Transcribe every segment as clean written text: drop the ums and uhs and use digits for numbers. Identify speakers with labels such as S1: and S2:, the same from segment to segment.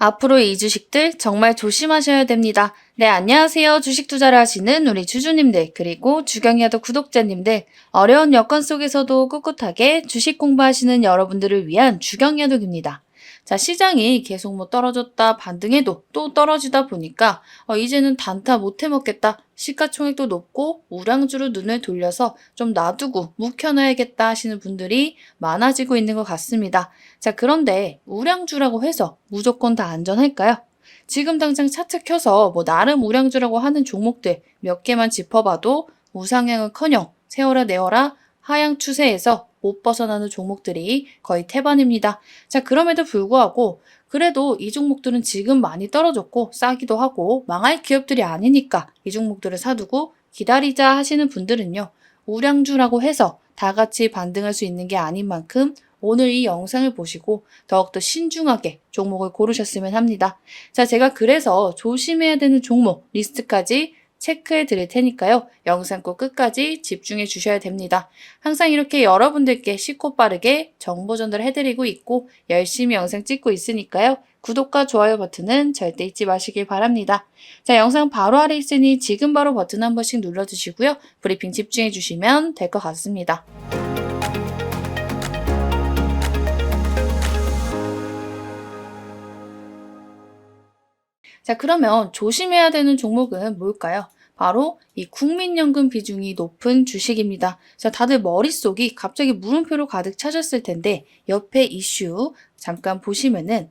S1: 앞으로 이 주식들 정말 조심하셔야 됩니다. 네, 안녕하세요. 주식 투자를 하시는 우리 주주님들, 그리고 주경야도 구독자님들, 어려운 여건 속에서도 꿋꿋하게 주식 공부하시는 여러분들을 위한 주경야독입니다. 자, 시장이 계속 떨어졌다 반등해도 또 떨어지다 보니까 이제는 단타 못 해먹겠다. 시가총액도 높고 우량주로 눈을 돌려서 좀 놔두고 묵혀놔야겠다 하시는 분들이 많아지고 있는 것 같습니다. 자, 그런데 우량주라고 해서 무조건 다 안전할까요? 지금 당장 차트 켜서 나름 우량주라고 하는 종목들 몇 개만 짚어봐도 우상향은커녕 세워라 내워라 하향 추세에서 못 벗어나는 종목들이 거의 태반입니다. 자, 그럼에도 불구하고 그래도 이 종목들은 지금 많이 떨어졌고 싸기도 하고 망할 기업들이 아니니까 이 종목들을 사두고 기다리자 하시는 분들은요. 우량주라고 해서 다 같이 반등할 수 있는 게 아닌 만큼 오늘 이 영상을 보시고 더욱더 신중하게 종목을 고르셨으면 합니다. 자, 제가 그래서 조심해야 되는 종목 리스트까지 체크해 드릴 테니까요. 영상 꼭 끝까지 집중해 주셔야 됩니다. 항상 이렇게 여러분들께 쉽고 빠르게 정보 전달해 드리고 있고 열심히 영상 찍고 있으니까요. 구독과 좋아요 버튼은 절대 잊지 마시길 바랍니다. 자, 영상 바로 아래 있으니 지금 바로 버튼 한 번씩 눌러주시고요. 브리핑 집중해 주시면 될 것 같습니다. 자, 그러면 조심해야 되는 종목은 뭘까요? 바로 이 국민연금 비중이 높은 주식입니다. 자, 다들 머릿속이 갑자기 물음표로 가득 차셨을 텐데 옆에 이슈 잠깐 보시면은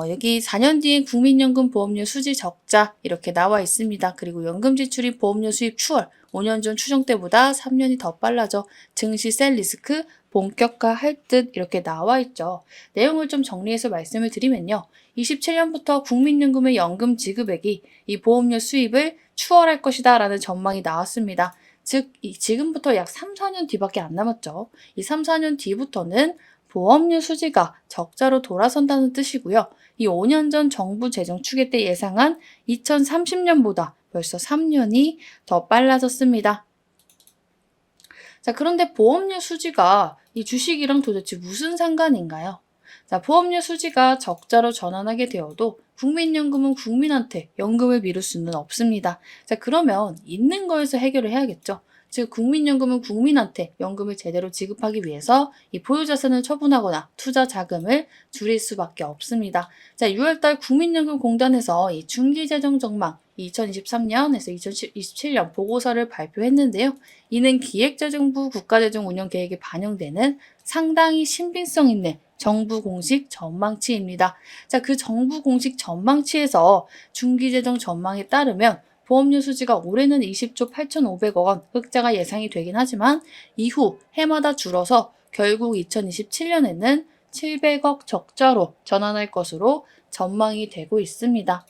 S1: 여기 4년 뒤엔 국민연금 보험료 수지 적자 이렇게 나와 있습니다. 그리고 연금 지출이 보험료 수입 추월 5년 전 추정 때보다 3년이 더 빨라져 증시 셀 리스크 본격화할 듯 이렇게 나와 있죠. 내용을 좀 정리해서 말씀을 드리면요. 27년부터 국민연금의 연금 지급액이 이 보험료 수입을 추월할 것이다 라는 전망이 나왔습니다. 즉 지금부터 약 3, 4년 뒤밖에 안 남았죠. 이 3, 4년 뒤부터는 보험료 수지가 적자로 돌아선다는 뜻이고요. 이 5년 전 정부 재정 추계 때 예상한 2030년보다 벌써 3년이 더 빨라졌습니다. 자, 그런데 보험료 수지가 이 주식이랑 도대체 무슨 상관인가요? 자, 보험료 수지가 적자로 전환하게 되어도 국민연금은 국민한테 연금을 미룰 수는 없습니다. 자, 그러면 있는 거에서 해결을 해야겠죠. 즉, 국민연금은 국민한테 연금을 제대로 지급하기 위해서 이 보유자산을 처분하거나 투자 자금을 줄일 수밖에 없습니다. 자, 6월달 국민연금공단에서 이 중기재정 전망 2023년에서 2027년 보고서를 발표했는데요. 이는 기획재정부 국가재정운영계획에 반영되는 상당히 신빙성 있는 정부 공식 전망치입니다. 자, 그 정부 공식 전망치에서 중기재정 전망에 따르면 보험료 수지가 올해는 20조 8,500억 원 흑자가 예상이 되긴 하지만 이후 해마다 줄어서 결국 2027년에는 700억 적자로 전환할 것으로 전망이 되고 있습니다.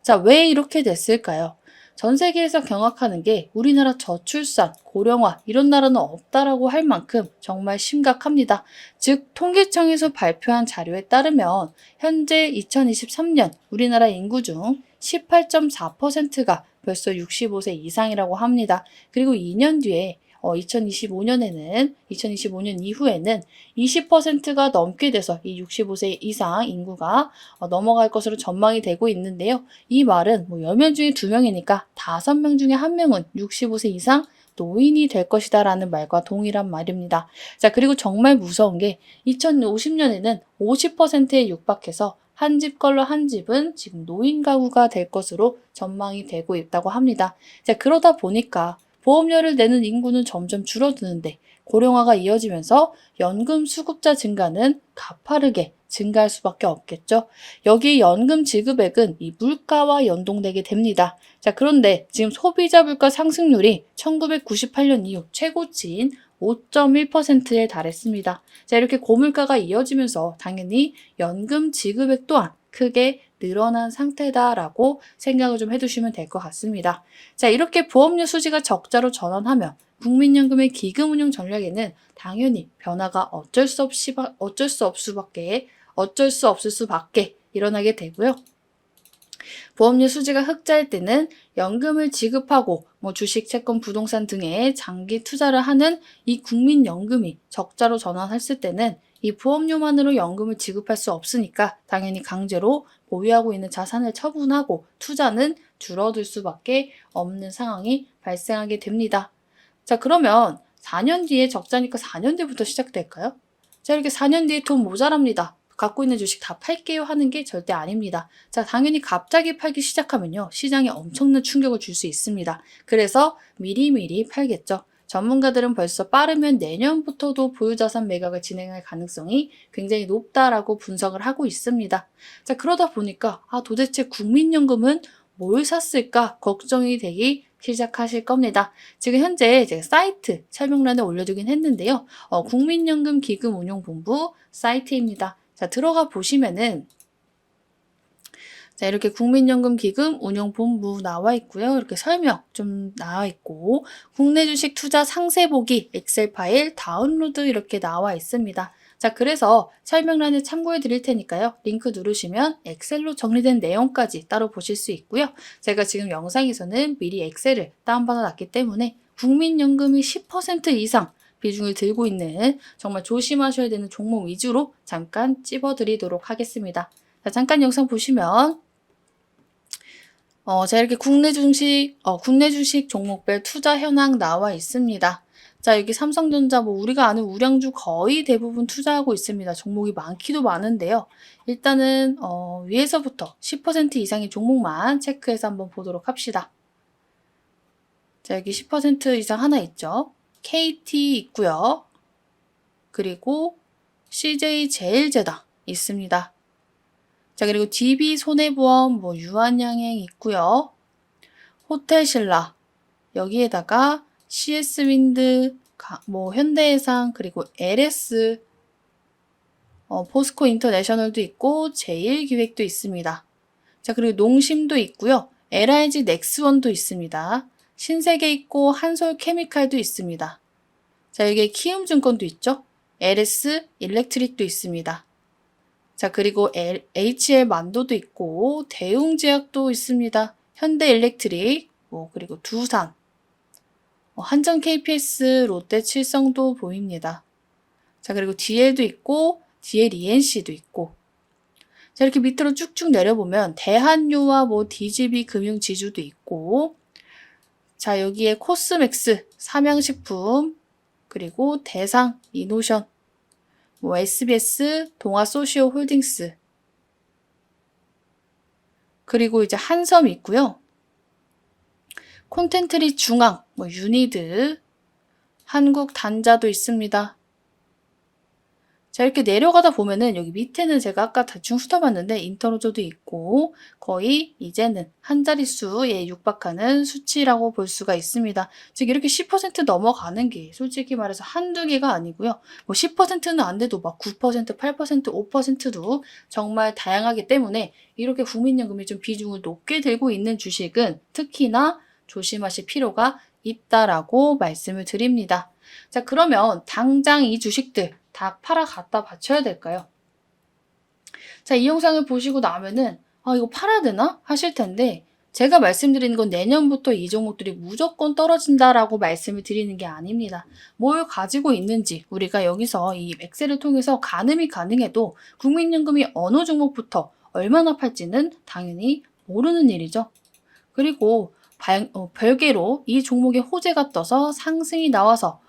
S1: 자, 왜 이렇게 됐을까요? 전 세계에서 경악하는 게 우리나라 저출산, 고령화 이런 나라는 없다라고 할 만큼 정말 심각합니다. 즉 통계청에서 발표한 자료에 따르면 현재 2023년 우리나라 인구 중 18.4%가 벌써 65세 이상이라고 합니다. 그리고 2년 뒤에 2025년 이후에는 20%가 넘게 돼서 이 65세 이상 인구가 넘어갈 것으로 전망이 되고 있는데요. 이 말은 10명 중에 2명이니까 5명 중에 1명은 65세 이상 노인이 될 것이다 라는 말과 동일한 말입니다. 자, 그리고 정말 무서운 게 2050년에는 50%에 육박해서 한 집 걸러 한 집은 지금 노인 가구가 될 것으로 전망이 되고 있다고 합니다. 자, 그러다 보니까 보험료를 내는 인구는 점점 줄어드는데 고령화가 이어지면서 연금 수급자 증가는 가파르게 증가할 수밖에 없겠죠. 여기 연금 지급액은 이 물가와 연동되게 됩니다. 자, 그런데 지금 소비자 물가 상승률이 1998년 이후 최고치인 5.1%에 달했습니다. 자, 이렇게 고물가가 이어지면서 당연히 연금 지급액 또한 크게 늘어난 상태다라고 생각을 좀 해두시면 될 것 같습니다. 자, 이렇게 보험료 수지가 적자로 전환하면 국민연금의 기금운용 전략에는 당연히 변화가 어쩔 수 없을 수밖에 일어나게 되고요. 보험료 수지가 흑자일 때는 연금을 지급하고 뭐 주식, 채권, 부동산 등에 장기 투자를 하는 이 국민연금이 적자로 전환했을 때는 이 보험료만으로 연금을 지급할 수 없으니까 당연히 강제로 보유하고 있는 자산을 처분하고 투자는 줄어들 수밖에 없는 상황이 발생하게 됩니다. 자, 그러면 4년 뒤에 적자니까 4년 뒤부터 시작될까요? 자, 이렇게 4년 뒤에 돈 모자랍니다. 갖고 있는 주식 다 팔게요 하는 게 절대 아닙니다. 자, 당연히 갑자기 팔기 시작하면요, 시장에 엄청난 충격을 줄 수 있습니다. 그래서 미리미리 팔겠죠. 전문가들은 벌써 빠르면 내년부터도 보유자산 매각을 진행할 가능성이 굉장히 높다라고 분석을 하고 있습니다. 자, 그러다 보니까 도대체 국민연금은 뭘 샀을까 걱정이 되기 시작하실 겁니다. 지금 현재 제가 사이트 설명란에 올려두긴 했는데요. 국민연금기금운용본부 사이트입니다. 자, 들어가 보시면은 자, 이렇게 국민연금기금운용본부 나와 있고요. 이렇게 설명 좀 나와 있고 국내 주식 투자 상세 보기 엑셀 파일 다운로드 이렇게 나와 있습니다. 자, 그래서 설명란에 참고해 드릴 테니까요. 링크 누르시면 엑셀로 정리된 내용까지 따로 보실 수 있고요. 제가 지금 영상에서는 미리 엑셀을 다운받아 놨기 때문에 국민연금이 10% 이상 비중을 들고 있는 정말 조심하셔야 되는 종목 위주로 잠깐 찝어드리도록 하겠습니다. 자, 잠깐 영상 보시면 자, 이렇게 국내 주식 종목별 투자 현황 나와 있습니다. 자, 여기 삼성전자 우리가 아는 우량주 거의 대부분 투자하고 있습니다. 종목이 많기도 많은데요. 일단은 위에서부터 10% 이상의 종목만 체크해서 한번 보도록 합시다. 자, 여기 10% 이상 하나 있죠. KT 있고요. 그리고 CJ제일제당 있습니다. 자, 그리고 DB손해보험, 유한양행 있고요. 호텔신라, 여기에다가 CS윈드, 현대해상, 그리고 LS, 포스코 인터내셔널도 있고 제일기획도 있습니다. 자, 그리고 농심도 있고요. LIG 넥스원도 있습니다. 신세계 있고 한솔케미칼도 있습니다. 자, 여기에 키움증권도 있죠. LS 일렉트릭도 있습니다. 자, 그리고 HL 만도도 있고 대웅제약도 있습니다. 현대일렉트릭, 그리고 두산, 한전 KPS, 롯데칠성도 보입니다. 자, 그리고 DL도 있고 DL ENC도 있고. 자, 이렇게 밑으로 쭉쭉 내려보면 대한유와 DGB 금융지주도 있고. 자, 여기에 코스맥스, 삼양식품, 그리고 대상, 이노션, SBS, 동아소시오홀딩스, 그리고 이제 한섬 있고요. 콘텐트리 중앙, 유니드, 한국단자도 있습니다. 자, 이렇게 내려가다 보면은 여기 밑에는 제가 아까 대충 훑어봤는데 인터로저도 있고 거의 이제는 한 자릿수에 육박하는 수치라고 볼 수가 있습니다. 즉 이렇게 10% 넘어가는 게 솔직히 말해서 한두 개가 아니고요. 10%는 안 돼도 9%, 8%, 5%도 정말 다양하기 때문에 이렇게 국민연금이 좀 비중을 높게 들고 있는 주식은 특히나 조심하실 필요가 있다라고 말씀을 드립니다. 자, 그러면 당장 이 주식들 다 팔아 갖다 바쳐야 될까요? 자, 이 영상을 보시고 나면은 이거 팔아야 되나? 하실 텐데 제가 말씀드리는 건 내년부터 이 종목들이 무조건 떨어진다라고 말씀을 드리는 게 아닙니다. 뭘 가지고 있는지 우리가 여기서 이 엑셀을 통해서 가늠이 가능해도 국민연금이 어느 종목부터 얼마나 팔지는 당연히 모르는 일이죠. 그리고 별개로 이 종목의 호재가 떠서 상승이 나와서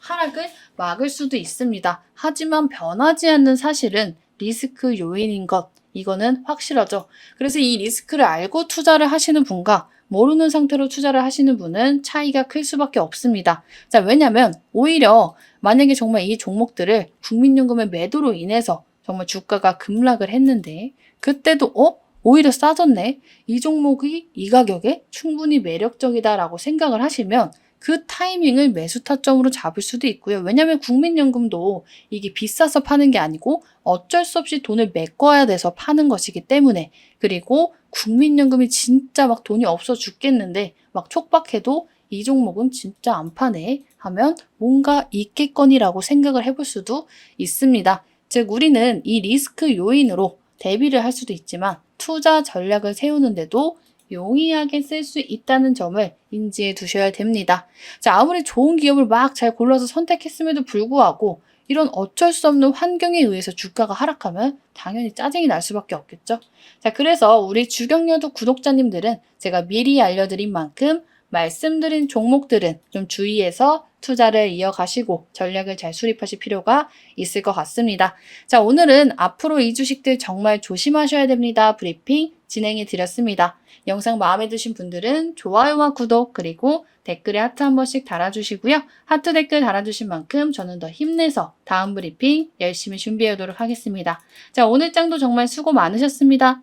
S1: 하락을 막을 수도 있습니다. 하지만 변하지 않는 사실은 리스크 요인인 것, 이거는 확실하죠. 그래서 이 리스크를 알고 투자를 하시는 분과 모르는 상태로 투자를 하시는 분은 차이가 클 수밖에 없습니다. 자, 왜냐면 오히려 만약에 정말 이 종목들을 국민연금의 매도로 인해서 정말 주가가 급락을 했는데 그때도 오히려 싸졌네. 이 종목이 이 가격에 충분히 매력적이다라고 생각을 하시면 그 타이밍을 매수 타점으로 잡을 수도 있고요. 왜냐하면 국민연금도 이게 비싸서 파는 게 아니고 어쩔 수 없이 돈을 메꿔야 돼서 파는 것이기 때문에, 그리고 국민연금이 진짜 돈이 없어 죽겠는데 촉박해도 이 종목은 진짜 안 파네 하면 뭔가 있겠거니라고 생각을 해볼 수도 있습니다. 즉 우리는 이 리스크 요인으로 대비를 할 수도 있지만 투자 전략을 세우는데도 용이하게 쓸 수 있다는 점을 인지해 두셔야 됩니다. 자, 아무리 좋은 기업을 막 잘 골라서 선택했음에도 불구하고 이런 어쩔 수 없는 환경에 의해서 주가가 하락하면 당연히 짜증이 날 수밖에 없겠죠. 자, 그래서 우리 주경여도 구독자님들은 제가 미리 알려드린 만큼 말씀드린 종목들은 좀 주의해서 투자를 이어가시고 전략을 잘 수립하실 필요가 있을 것 같습니다. 자, 오늘은 앞으로 이 주식들 정말 조심하셔야 됩니다. 브리핑 진행해 드렸습니다. 영상 마음에 드신 분들은 좋아요와 구독 그리고 댓글에 하트 한 번씩 달아주시고요. 하트 댓글 달아주신 만큼 저는 더 힘내서 다음 브리핑 열심히 준비해 오도록 하겠습니다. 자, 오늘 장도 정말 수고 많으셨습니다.